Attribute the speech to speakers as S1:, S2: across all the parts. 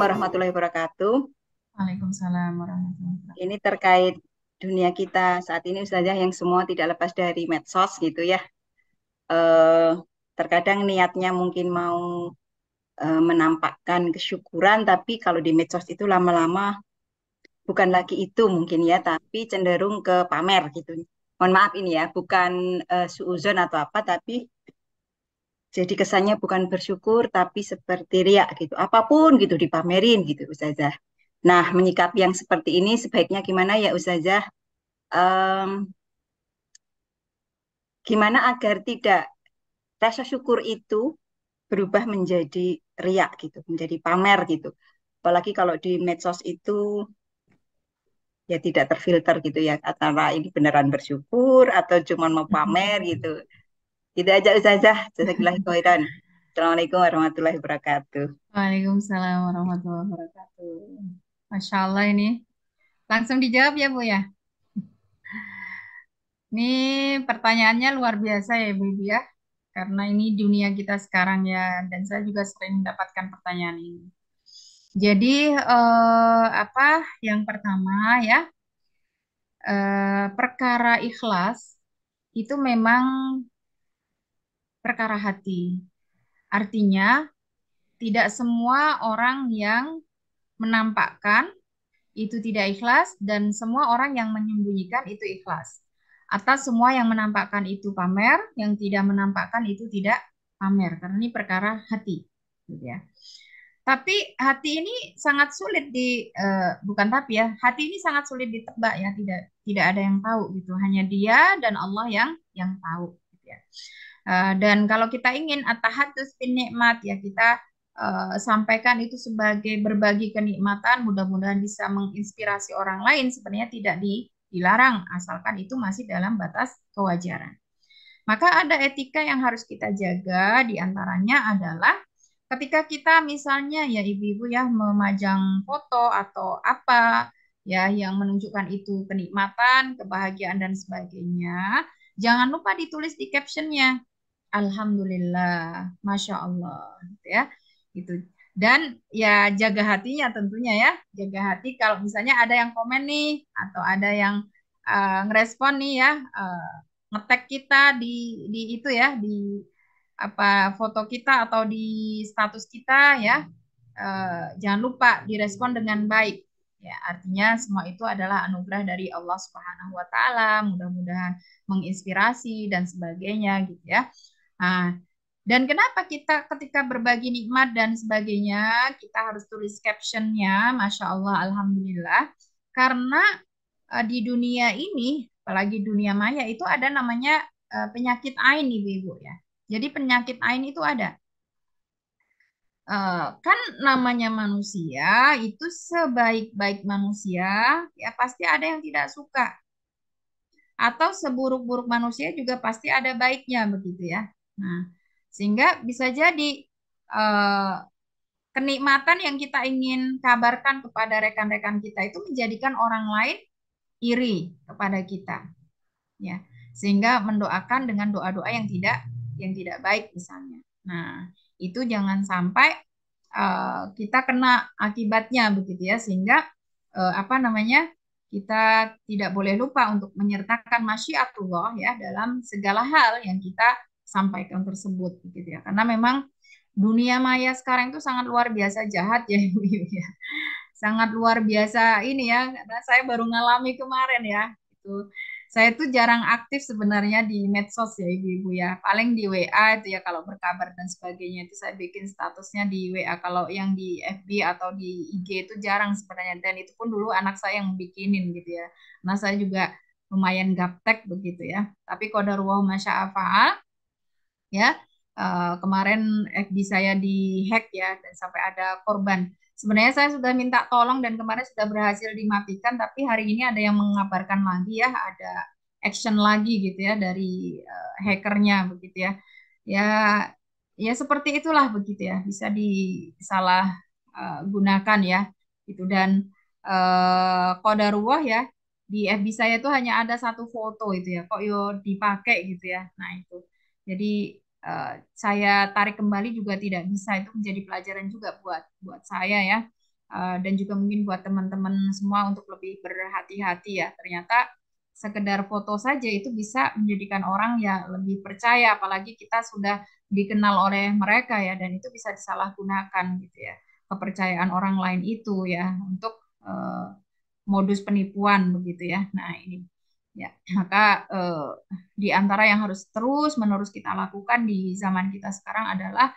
S1: warahmatullahi wabarakatuh.
S2: Waalaikumsalam warahmatullahi wabarakatuh.
S1: Ini terkait dunia kita saat ini Ustazah yang semua tidak lepas dari medsos gitu ya. Eh, Terkadang niatnya mungkin mau menampakkan kesyukuran, tapi kalau di medsos itu lama-lama bukan lagi itu mungkin ya, tapi cenderung ke pamer gitu. Mohon maaf ini ya, bukan suuzon atau apa, tapi jadi kesannya bukan bersyukur, tapi seperti riak gitu. Apapun gitu dipamerin gitu Ustazah. Nah, menyikapi yang seperti ini sebaiknya gimana ya Ustazah? Em, Gimana agar tidak rasa syukur itu berubah menjadi riak gitu, menjadi pamer gitu. Apalagi kalau di medsos itu ya tidak terfilter gitu ya, antara ini beneran bersyukur atau cuma mau pamer gitu. Itu aja Ustazah. Jazakallahu khairan. Assalamualaikum warahmatullahi wabarakatuh.
S2: Waalaikumsalam warahmatullahi wabarakatuh. Masya Allah ini. Langsung dijawab ya Bu ya. Ini pertanyaannya luar biasa ya Bu ya. Karena ini dunia kita sekarang ya. Dan saya juga sering mendapatkan pertanyaan ini. Jadi apa yang pertama ya. Perkara ikhlas itu memang perkara hati. Artinya tidak semua orang yang menampakkan itu tidak ikhlas dan semua orang yang menyembunyikan itu ikhlas. Atas semua yang menampakkan itu pamer, yang tidak menampakkan itu tidak pamer karena ini perkara hati, gitu ya. Tapi hati ini sangat sulit bukan tapi ya, hati ini sangat sulit ditebak ya, tidak ada yang tahu gitu, hanya Dia dan Allah yang tahu gitu ya. Dan kalau kita ingin at-tahadduts bin nikmat ya kita sampaikan itu sebagai berbagi kenikmatan, mudah-mudahan bisa menginspirasi orang lain, sebenarnya tidak dilarang asalkan itu masih dalam batas kewajaran. Maka ada etika yang harus kita jaga, diantaranya adalah ketika kita misalnya ya ibu-ibu ya memajang foto atau apa ya yang menunjukkan itu kenikmatan, kebahagiaan dan sebagainya, jangan lupa ditulis di captionnya Alhamdulillah, Masya Allah, gitu ya. Gitu. Dan ya jaga hatinya tentunya ya, jaga hati kalau misalnya ada yang komen nih atau ada yang ngerespon nih ya, ngetek kita di itu ya, di apa foto kita atau di status kita ya, jangan lupa direspon dengan baik. Ya, artinya semua itu adalah anugerah dari Allah Subhanahu wa taala, mudah-mudahan menginspirasi dan sebagainya gitu ya. Nah, dan kenapa kita ketika berbagi nikmat dan sebagainya, kita harus tulis captionnya, Masya Allah, Alhamdulillah. Karena di dunia ini, apalagi dunia maya, itu ada namanya penyakit ain, Ibu-Ibu ya. Jadi penyakit ain itu ada. Kan namanya manusia, itu sebaik-baik manusia, ya pasti ada yang tidak suka. Atau seburuk-buruk manusia juga pasti ada baiknya, begitu ya. Nah, sehingga bisa jadi eh, kenikmatan yang kita ingin kabarkan kepada rekan-rekan kita itu menjadikan orang lain iri kepada kita, ya. Sehingga mendoakan dengan doa-doa yang tidak baik misalnya. Nah, itu jangan sampai kita kena akibatnya begitu ya, sehingga apa namanya? Kita tidak boleh lupa untuk menyertakan masyiatullah ya dalam segala hal yang kita sampaikan tersebut gitu ya. Karena memang dunia maya sekarang itu sangat luar biasa jahat ya Ibu ya. Sangat luar biasa ini ya, karena saya baru ngalami kemarin ya. Itu saya tuh jarang aktif sebenarnya di medsos ya Ibu-ibu ya. Paling di WA itu ya kalau berkabar dan sebagainya itu saya bikin statusnya di WA. Kalau yang di FB atau di IG itu jarang sebenarnya dan itu pun dulu anak saya yang bikinin gitu ya. Nah, saya juga lumayan gaptek begitu ya. Tapi qadarullah masya fa'al ya. Kemarin FB saya dihack ya dan sampai ada korban. Sebenarnya saya sudah minta tolong dan kemarin sudah berhasil dimatikan, tapi hari ini ada yang mengabarkan lagi ya, ada action lagi gitu ya dari hackernya begitu ya. Ya, ya seperti itulah begitu ya, bisa disalah gunakan ya. Itu dan qadarullah ya di FB saya tuh hanya ada satu foto itu ya, kok yo dipakai gitu ya. Nah, itu. Jadi saya tarik kembali juga tidak bisa, itu menjadi pelajaran juga buat buat saya ya. Dan juga mungkin buat teman-teman semua untuk lebih berhati-hati ya. Ternyata sekedar foto saja itu bisa menjadikan orang ya lebih percaya, apalagi kita sudah dikenal oleh mereka ya, dan itu bisa disalahgunakan gitu ya, kepercayaan orang lain itu ya untuk modus penipuan begitu ya. Nah ini ya, maka di antara yang harus terus menerus kita lakukan di zaman kita sekarang adalah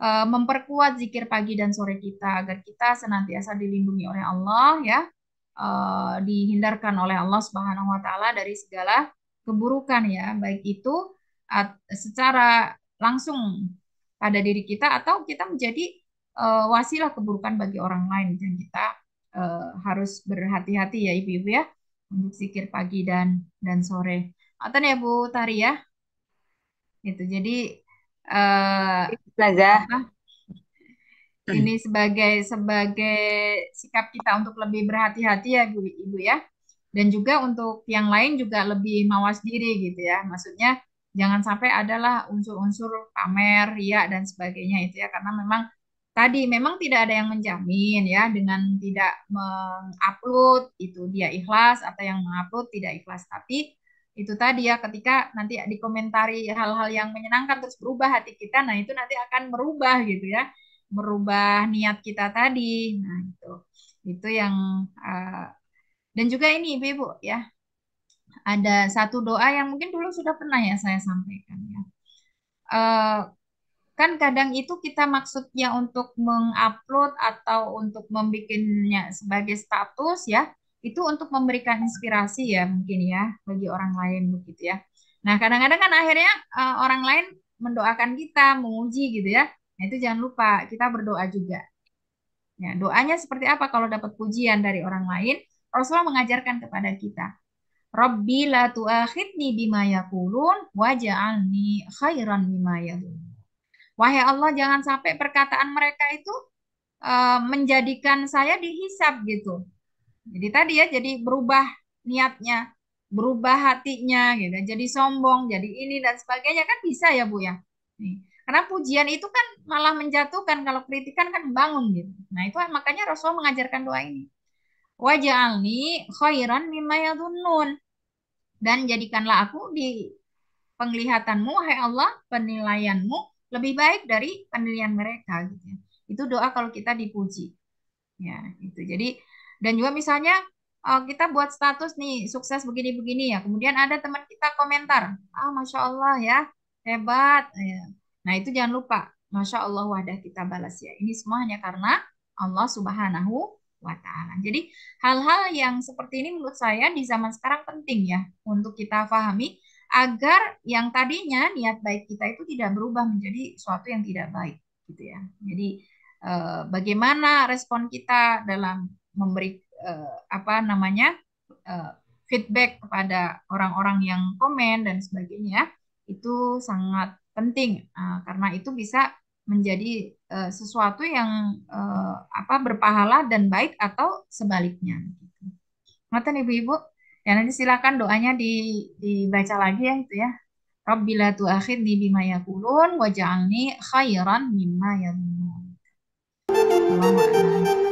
S2: memperkuat zikir pagi dan sore kita agar kita senantiasa dilindungi oleh Allah ya, dihindarkan oleh Allah Subhanahu wa taala dari segala keburukan ya, baik itu secara langsung pada diri kita atau kita menjadi wasilah keburukan bagi orang lain, dan kita harus berhati-hati ya ibu-ibu ya untuk zikir pagi dan sore. Atau ya Bu Tari ya, itu jadi eh,
S1: Ustazah.
S2: apa ini sebagai sebagai sikap kita untuk lebih berhati-hati ya Bu Ibu ya. Dan juga untuk yang lain juga lebih mawas diri gitu ya. Maksudnya jangan sampai adalah unsur-unsur pamer, ria dan sebagainya itu ya, karena memang tadi memang tidak ada yang menjamin ya dengan tidak mengupload itu dia ikhlas atau yang mengupload tidak ikhlas. Tapi itu tadi ya, ketika nanti dikomentari hal-hal yang menyenangkan terus berubah hati kita, nah itu nanti akan merubah gitu ya, merubah niat kita tadi. Nah, itu yang dan juga ini Ibu ya, ada satu doa yang mungkin dulu sudah pernah ya saya sampaikan ya. Eh, kan kadang itu kita maksudnya untuk mengupload atau untuk membikinnya sebagai status ya, itu untuk memberikan inspirasi ya mungkin ya bagi orang lain begitu ya. Nah, kadang-kadang kan akhirnya orang lain mendoakan kita, memuji gitu ya. Nah, itu jangan lupa kita berdoa juga. Ya, doanya seperti apa kalau dapat pujian dari orang lain? Rasulullah mengajarkan kepada kita, Rabbi la tu'akhidni bima yaqulun waj'alni khairan mimma yadhun. Wahai Allah, jangan sampai perkataan mereka itu menjadikan saya dihisab gitu. Jadi tadi ya, jadi berubah niatnya, berubah hatinya gitu, jadi sombong, jadi ini dan sebagainya, kan bisa ya Bu ya. Nih. Karena pujian itu kan malah menjatuhkan, kalau kritikan kan membangun gitu. Nah itu makanya Rasulullah mengajarkan doa ini. Waj'alni khairan mimma yadhunnun, dan jadikanlah aku di penglihatanmu, hai Allah, penilaianmu lebih baik dari penilaian mereka gitu ya. Itu doa kalau kita dipuji. Ya, itu. Jadi dan juga misalnya kita buat status nih sukses begini-begini ya. Kemudian ada teman kita komentar, "Ah, Masya Allah ya, hebat." Ya. Nah, itu jangan lupa, Masya Allah wadah kita balas ya. Ini semua hanya karena Allah Subhanahu wa taala. Jadi hal-hal yang seperti ini menurut saya di zaman sekarang penting ya untuk kita pahami agar yang tadinya niat baik kita itu tidak berubah menjadi suatu yang tidak baik gitu ya. Jadi bagaimana respon kita dalam memberi apa namanya eh, feedback kepada orang-orang yang komen dan sebagainya itu sangat penting, karena itu bisa menjadi sesuatu yang apa berpahala dan baik atau sebaliknya. Ngoten Ibu-ibu. Ya nanti silakan doanya dibaca lagi ya itu ya. Rabbila tu'akhidni bima yaqulun waj'alni khairan mimma yadhunnun. Allahu a'lam.